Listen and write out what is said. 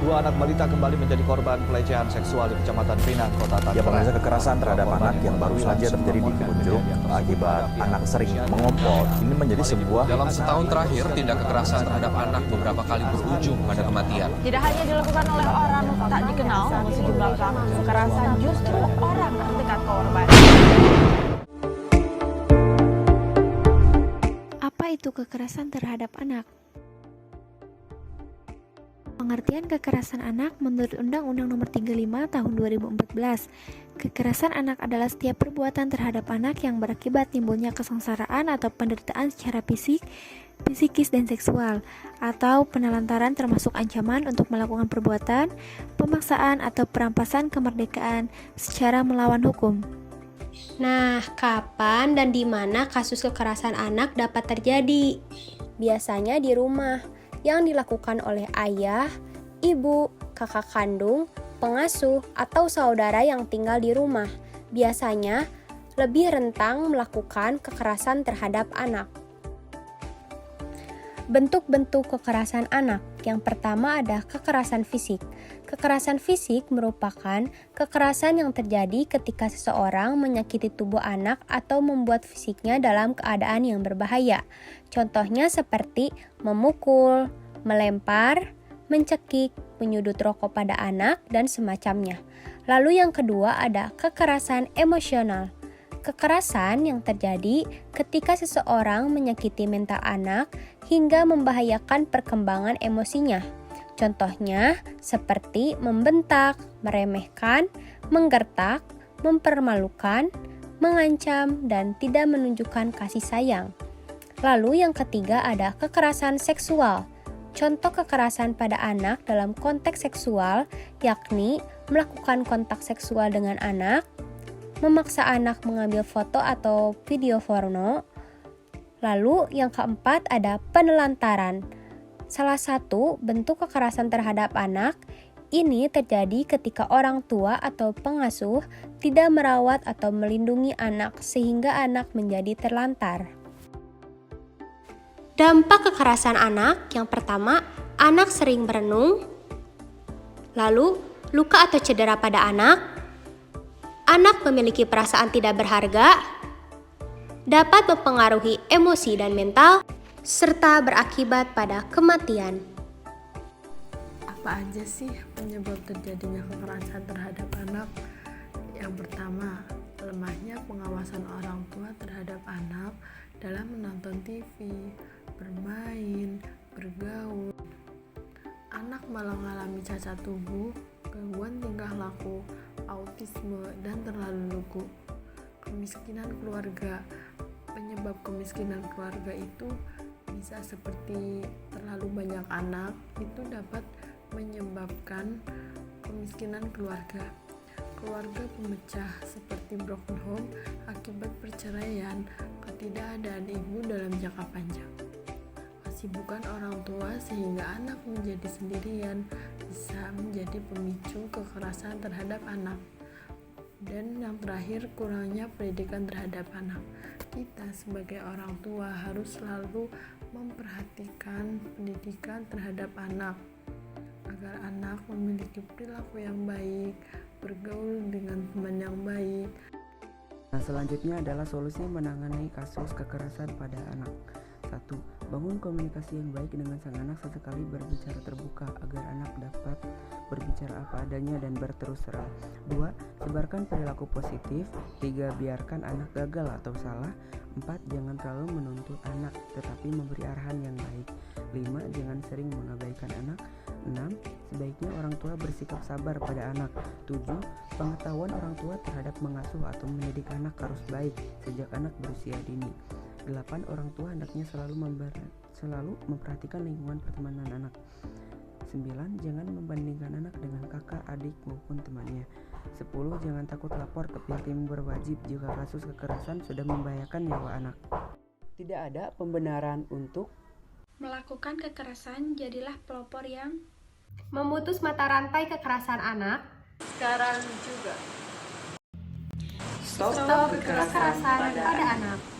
Dua anak balita kembali menjadi korban pelecehan seksual di Kecamatan Pinang, Kota Tangerang. Ya, pemirsa, kekerasan terhadap anak yang baru saja terjadi di Kebun Jeruk akibat anak sering mengompol ini menjadi sebuah... Dalam setahun terakhir, tindak kekerasan terhadap anak beberapa kali berujung pada kematian. Tidak hanya dilakukan oleh orang tak dikenal, namun sejumlah pelaku kekerasan justru orang terdekat korban. Apa itu kekerasan terhadap anak? Pengertian kekerasan anak menurut Undang-Undang Nomor 35 Tahun 2014. Kekerasan anak adalah setiap perbuatan terhadap anak yang berakibat timbulnya kesengsaraan atau penderitaan secara fisik, psikis, dan seksual, atau penelantaran termasuk ancaman untuk melakukan perbuatan, pemaksaan, atau perampasan kemerdekaan secara melawan hukum. Nah, kapan dan di mana kasus kekerasan anak dapat terjadi? Biasanya di rumah, yang dilakukan oleh ayah, ibu, kakak kandung, pengasuh, atau saudara yang tinggal di rumah. Biasanya lebih rentan melakukan kekerasan terhadap anak. Bentuk-bentuk kekerasan anak. Yang pertama ada kekerasan fisik. Kekerasan fisik merupakan kekerasan yang terjadi ketika seseorang menyakiti tubuh anak atau membuat fisiknya dalam keadaan yang berbahaya. Contohnya seperti memukul, melempar, mencekik, menyudut rokok pada anak, dan semacamnya. Lalu yang kedua ada kekerasan emosional. Kekerasan yang terjadi ketika seseorang menyakiti mental anak hingga membahayakan perkembangan emosinya. Contohnya seperti membentak, meremehkan, menggertak, mempermalukan, mengancam, dan tidak menunjukkan kasih sayang. Lalu yang ketiga ada kekerasan seksual. Contoh kekerasan pada anak dalam konteks seksual yakni melakukan kontak seksual dengan anak, memaksa anak mengambil foto atau video porno. Lalu yang keempat ada penelantaran. Salah satu bentuk kekerasan terhadap anak ini terjadi ketika orang tua atau pengasuh tidak merawat atau melindungi anak sehingga anak menjadi terlantar. Dampak kekerasan anak yang pertama, anak sering berenung. Lalu, luka atau cedera pada anak. Anak memiliki perasaan tidak berharga, dapat mempengaruhi emosi dan mental, serta berakibat pada kematian. Apa aja sih penyebab terjadinya kekerasan terhadap anak? Yang pertama, lemahnya pengawasan orang tua terhadap anak dalam menonton TV, bermain, bergaul. Anak malah mengalami cacat tubuh, gangguan tingkah laku, autisme, dan terlalu lugu. Kemiskinan keluarga. Penyebab kemiskinan keluarga itu bisa seperti terlalu banyak anak, itu dapat menyebabkan kemiskinan keluarga. Keluarga pemecah seperti broken home akibat perceraian, ketidakadaan ibu dalam jangka panjang. Kesibukan orang tua sehingga anak menjadi sendirian bisa menjadi pemicu kekerasan terhadap anak. Dan yang terakhir, kurangnya pendidikan terhadap anak. Kita sebagai orang tua harus selalu memperhatikan pendidikan terhadap anak agar anak memiliki perilaku yang baik, bergaul dengan teman yang baik. Nah, selanjutnya adalah solusi menangani kasus kekerasan pada anak. 1. Bangun komunikasi yang baik dengan sang anak, sesekali berbicara terbuka agar anak dapat berbicara apa adanya dan berterus terang. 2. Sebarkan perilaku positif. 3. Biarkan anak gagal atau salah. 4. Jangan terlalu menuntut anak, tetapi memberi arahan yang baik. 5. Jangan sering mengabaikan anak. 6. Sebaiknya orang tua bersikap sabar pada anak. 7. Pengetahuan orang tua terhadap mengasuh atau mendidik anak harus baik sejak anak berusia dini. 8. Orang tua hendaknya selalu memperhatikan lingkungan pertemanan anak. 9. Jangan membandingkan anak dengan kakak, adik, maupun temannya. 10. Jangan takut lapor ke pihak yang berwajib jika kasus kekerasan sudah membahayakan nyawa anak. Tidak ada pembenaran untuk Melakukan kekerasan, jadilah pelopor yang memutus mata rantai kekerasan anak. Sekarang juga. Stop kekerasan pada anak.